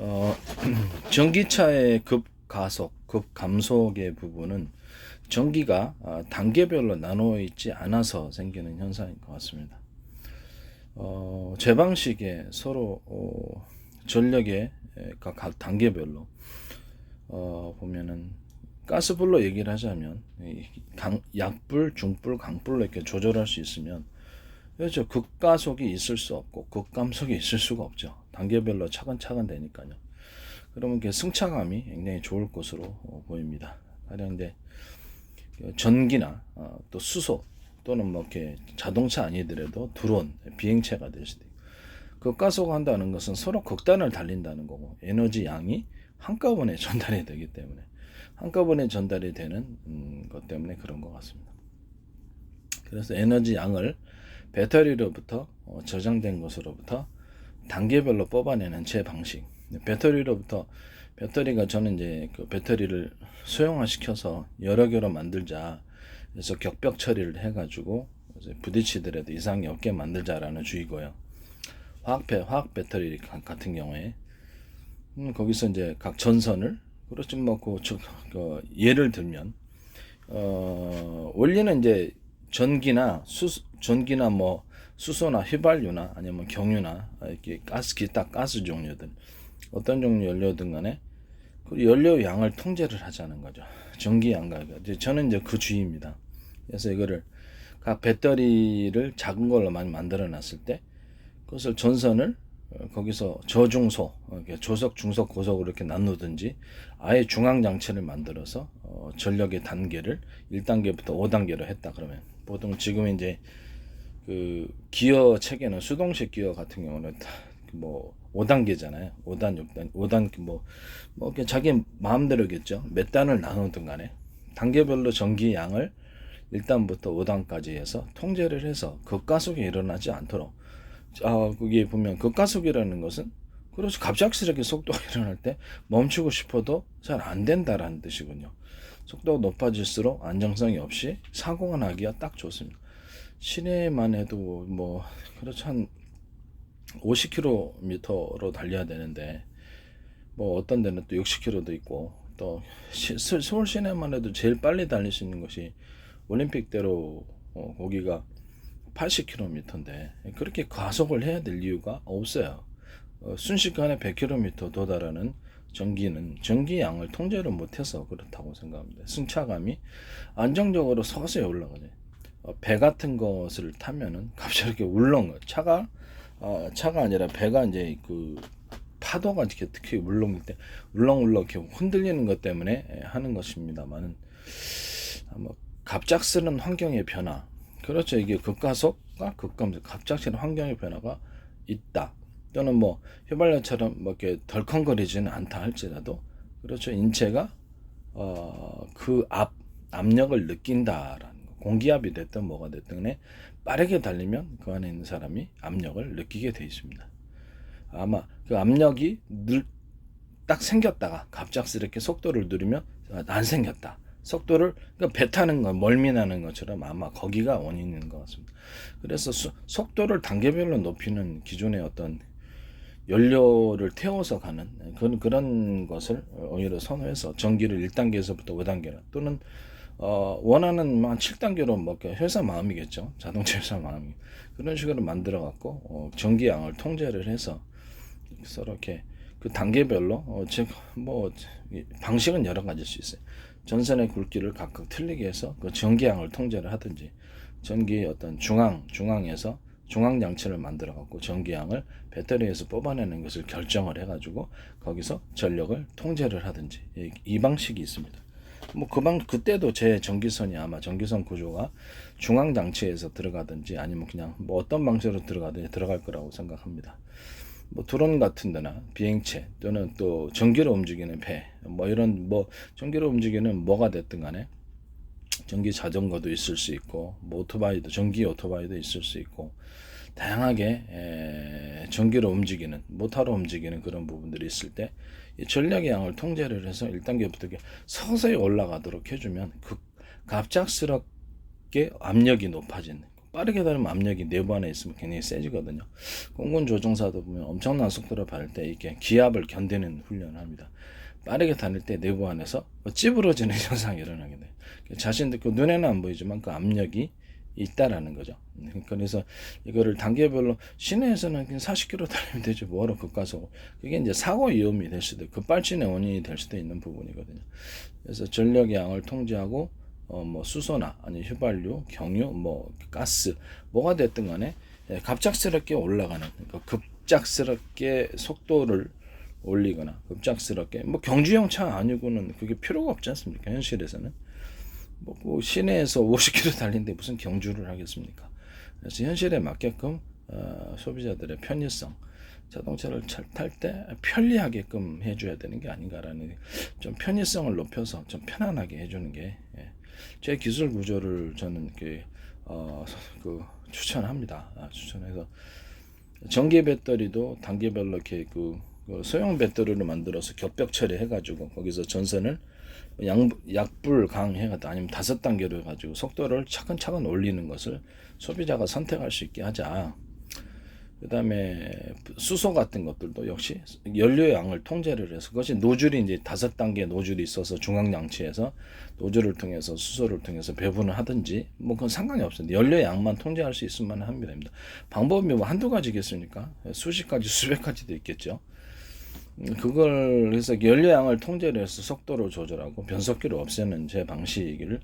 어, 전기차의 급가속, 급감속의 부분은 전기가 단계별로 나누어 있지 않아서 생기는 현상인 것 같습니다. 제 방식에 서로 전력의 각 단계별로 보면은 가스불로 얘기를 하자면 약불, 중불, 강불로 이렇게 조절할 수 있으면 그렇죠. 급가속이 있을 수 없고 급감속이 있을 수가 없죠. 단계별로 차근차근 되니까요. 그러면 그 승차감이 굉장히 좋을 것으로 보입니다. 가령 이제 전기나 또 수소 또는 뭐 이렇게 자동차 아니더라도 드론, 비행체가 될 수도 있고, 급가속한다는 것은 서로 극단을 달린다는 거고 에너지 양이 한꺼번에 전달이 되기 때문에 한꺼번에 전달이 되는 것 때문에 그런 것 같습니다. 그래서 에너지 양을 배터리로부터 저장된 것으로부터 단계별로 뽑아내는 제 방식. 배터리가 저는 이제 그 배터리를 소형화시켜서 여러 개로 만들자. 그래서 격벽 처리를 해가지고 부딪히더라도 이상이 없게 만들자라는 주의고요. 화학 배터리 같은 경우에 거기서 이제 각 전선을 그렇지 뭐 예를 들면 원리는 이제 전기나 뭐 수소나 휘발유나 아니면 경유나 이렇게 기타 가스 종류들 어떤 종류 연료든 간에 그 연료 양을 통제를 하자는 거죠. 전기 양과 저는 이제 그 주의입니다. 그래서 이거를 각 배터리를 작은 걸로 많이 만들어 놨을 때 그것을 전선을 거기서 저중소, 조석, 중석, 고석으로 이렇게 나누든지 아예 중앙 장치를 만들어서 전력의 단계를 1단계부터 5단계로 했다 그러면 보통 지금 이제 그 기어 체계는 수동식 기어 같은 경우는 뭐 5단계잖아요. 5단, 6단, 5단 뭐 자기 마음대로겠죠. 몇 단을 나누든 간에 단계별로 전기 양을 1단부터 5단까지 해서 통제를 해서 급가속이 일어나지 않도록 거기에 보면 급가속이라는 것은 그렇죠. 갑작스럽게 속도가 일어날 때 멈추고 싶어도 잘 안 된다라는 뜻이군요. 속도가 높아질수록 안정성이 없이 사고가 나기가 딱 좋습니다. 시내만 해도 뭐 그렇죠. 한 50km로 달려야 되는데 뭐 어떤 데는 또 60km도 있고 또 서울 시내만 해도 제일 빨리 달릴 수 있는 것이 올림픽대로 거기가 80km인데 그렇게 가속을 해야 될 이유가 없어요. 순식간에 100km 도달하는 전기는 전기 양을 통제를 못해서 그렇다고 생각합니다. 승차감이 안정적으로 서서히 올라가죠. 배 같은 것을 타면은 갑자기 울렁 차가 아니라 배가 이제 그 파도가 이렇게 특히 울렁일 때 울렁울렁 이렇게 흔들리는 것 때문에 하는 것입니다만은 뭐 갑작스런 환경의 변화 그렇죠. 이게 급가속과 급감속 갑작스런 환경의 변화가 있다. 또는 뭐 휘발유처럼 뭐 이렇게 덜컹거리지는 않다 할지라도 그렇죠. 인체가 그 압력을 느낀다라는 거. 공기압이 됐든 뭐가 됐든 간에 빠르게 달리면 그 안에 있는 사람이 압력을 느끼게 돼 있습니다. 아마 그 압력이 딱 생겼다가 갑작스럽게 속도를 누리면 안 생겼다. 속도를 그러니까 배 타는 거 멀미나는 것처럼 아마 거기가 원인인 것 같습니다. 그래서 속도를 단계별로 높이는 기존의 어떤 연료를 태워서 가는 그런 것을 오히려 선호해서 전기를 1단계에서부터 5단계로 또는 원하는 한 7단계로 뭐 회사 마음이겠죠. 자동차 회사 마음이 그런 식으로 만들어 갖고 전기양을 통제를 해서 서로 이렇게 그 단계별로 즉뭐 방식은 여러 가지일 수 있어요. 전선의 굵기를 각각 틀리게 해서 그 전기양을 통제를 하든지 전기의 어떤 중앙에서 중앙 장치를 만들어 갖고 전기양을 배터리에서 뽑아내는 것을 결정을 해 가지고 거기서 전력을 통제를 하든지 이 방식이 있습니다. 뭐 그때도 제 전기선이 아마 전기선 구조가 중앙 장치에서 들어가든지 아니면 그냥 뭐 어떤 방식으로 들어가든지 들어갈 거라고 생각합니다. 뭐 드론 같은 데나 비행체 또는 또 전기로 움직이는 배 뭐 이런 뭐 전기로 움직이는 뭐가 됐든 간에 전기 자전거도 있을 수 있고 뭐 전기 오토바이도 있을 수 있고 다양하게 전기로 움직이는 모터로 움직이는 그런 부분들이 있을 때 이 전력의 양을 통제를 해서 1단계부터 서서히 올라가도록 해주면 갑작스럽게 압력이 높아지는 빠르게 다니면 압력이 내부 안에 있으면 굉장히 세지거든요. 공군 조종사도 보면 엄청난 속도를 받을 때 이렇게 기압을 견디는 훈련을 합니다. 빠르게 다닐 때 내부 안에서 찌부러지는 현상이 일어나게 돼요. 자신들 그 눈에는 안 보이지만 그 압력이 있다라는 거죠. 그래서 이거를 단계별로 시내에서는 그냥 40km 달리면 되죠. 뭐하러 급가속. 그게 이제 사고 위험이 될 수도 있고 급발진의 원인이 될 수도 있는 부분이거든요. 그래서 전력의 양을 통제하고 뭐 수소나 아니 휘발유, 경유, 뭐 가스 뭐가 됐든 간에 갑작스럽게 올라가는 그러니까 급작스럽게 속도를 올리거나 급작스럽게 뭐 경주용 차 아니고는 그게 필요가 없지 않습니까? 현실에서는 뭐 시내에서 50km 달리는데 무슨 경주를 하겠습니까? 그래서 현실에 맞게끔 소비자들의 편의성 자동차를 탈 때 편리하게끔 해줘야 되는 게 아닌가라는 좀 편의성을 높여서 좀 편안하게 해주는 게 제 기술 구조를 저는 추천합니다. 추천해서 전기 배터리도 단계별로 이렇게 그 소형 배터리를 만들어서 겹벽 처리해가지고 거기서 전선을 약불 강해가 아니면 5단계로 해가지고 속도를 차근차근 올리는 것을 소비자가 선택할 수 있게 하자. 그 다음에 수소 같은 것들도 역시 연료양을 통제를 해서 그것이 노즐이 이제 5단계 노즐이 있어서 중앙장치에서 노즐을 통해서 수소를 통해서 배분을 하든지 뭐 그건 상관이 없습니다. 연료양만 통제할 수 있으면 합니다. 방법이 뭐 한두 가지겠습니까? 수십 가지 수백 가지도 있겠죠. 그걸 해서 연료양을 통제를 해서 속도를 조절하고 변속기를 없애는 제 방식을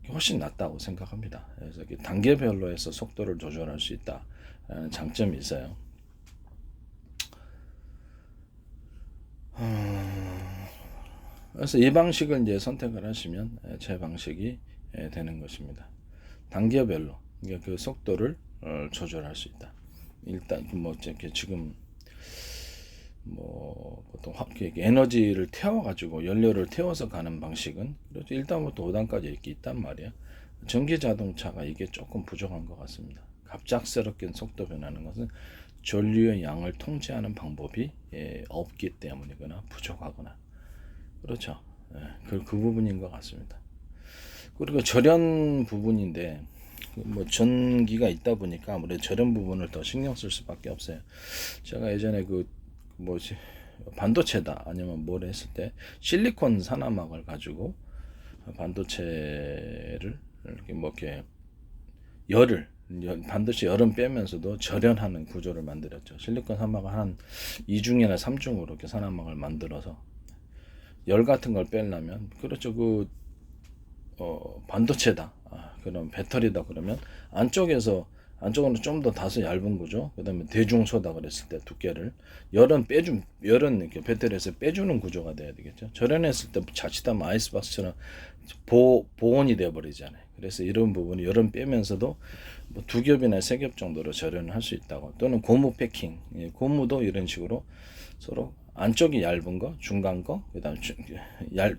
훨씬 낫다고 생각합니다. 그래서 단계별로 해서 속도를 조절할 수 있다라는 장점이 있어요. 그래서 이 방식을 이제 선택을 하시면 제 방식이 되는 것입니다. 단계별로 그러니까 그 속도를 조절할 수 있다. 일단 뭐 이렇게 지금 뭐 보통 에너지를 태워가지고 연료를 태워서 가는 방식은 1단부터 5단까지 이렇게 있단 말이야. 전기 자동차가 이게 조금 부족한 것 같습니다. 갑작스럽게 속도 변하는 것은 전류의 양을 통제하는 방법이 없기 때문이거나 부족하거나 그렇죠. 그 부분인 것 같습니다. 그리고 절연 부분인데 뭐 전기가 있다 보니까 아무래도 절연 부분을 더 신경 쓸 수밖에 없어요. 제가 예전에 반도체다 아니면 뭘 했을 때 실리콘 산화막을 가지고 반도체를 이렇게 반도체 열은 빼면서도 절연하는 구조를 만들었죠. 실리콘 산화막을 한 2중이나 3중으로 이렇게 산화막을 만들어서 열 같은 걸 빼려면 그렇죠. 반도체다. 그럼 배터리다 그러면 안쪽은 좀 더 다소 얇은 구조, 그 다음에 대중소다 그랬을 때 두께를 열은 이렇게 배터리에서 빼주는 구조가 돼야 되겠죠. 절연했을 때 자칫하면 아이스박스처럼 보온이 되어버리잖아요. 그래서 이런 부분이 열은 빼면서도 뭐 2겹이나 3겹 정도로 절연을 할 수 있다고. 또는 고무 패킹, 고무도 이런 식으로 서로 안쪽이 얇은 거, 중간 거, 그 다음에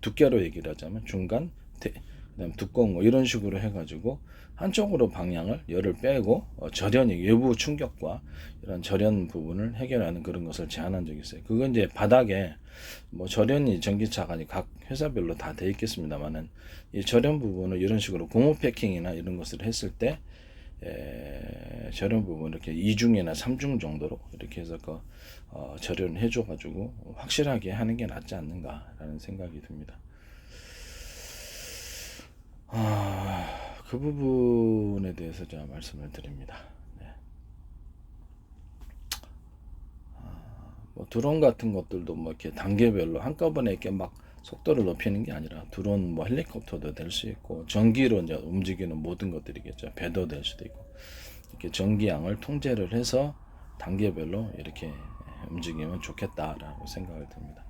두께로 얘기를 하자면 중간, 그다음 두꺼운 거 이런 식으로 해가지고 한쪽으로 방향을 열을 빼고 절연이 외부 충격과 이런 절연 부분을 해결하는 그런 것을 제안한 적이 있어요. 그건 이제 바닥에 뭐 절연이 전기차가 각 회사별로 다 돼 있겠습니다만은 이 절연 부분을 이런 식으로 고무 패킹이나 이런 것을 했을 때 절연 부분 이렇게 2중이나 3중 정도로 이렇게 해서 절연을 해줘가지고 확실하게 하는 게 낫지 않는가라는 생각이 듭니다. 그 부분에 대해서 제가 말씀을 드립니다. 네. 뭐 드론 같은 것들도 뭐 이렇게 단계별로 한꺼번에 이렇게 막 속도를 높이는 게 아니라 드론 뭐 헬리콥터도 될 수 있고 전기로 이제 움직이는 모든 것들이겠죠. 배도 될 수도 있고 이렇게 전기양을 통제를 해서 단계별로 이렇게 움직이면 좋겠다라고 생각을 듭니다.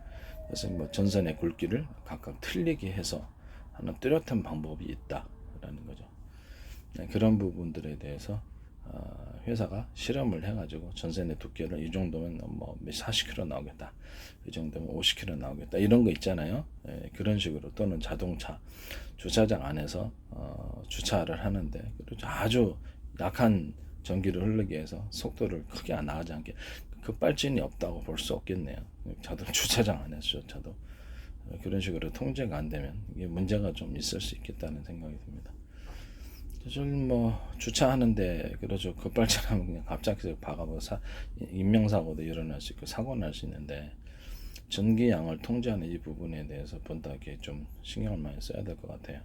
그래서 뭐 전선의 굵기를 각각 틀리게 해서 하는 뚜렷한 방법이 있다라는 거죠. 그런 부분들에 대해서 회사가 실험을 해가지고 전선의 두께를 이 정도면 뭐 40km 나오겠다, 이 정도면 50km 나오겠다 이런 거 있잖아요. 그런 식으로 또는 자동차 주차장 안에서 주차를 하는데 아주 약한 전기를 흐르게 해서 속도를 크게 나가지 않게 급발진이 없다고 볼 수 없겠네요. 주차장 안에서조차도 그런 식으로 통제가 안 되면 이게 문제가 좀 있을 수 있겠다는 생각이 듭니다. 요즘 뭐 주차하는데 그러죠. 급발진하면 그냥 갑자기 박아서 인명사고도 일어날 수 있고 사고 날 수 있는데 전기양을 통제하는 이 부분에 대해서 본다기에 좀 신경을 많이 써야 될 것 같아요.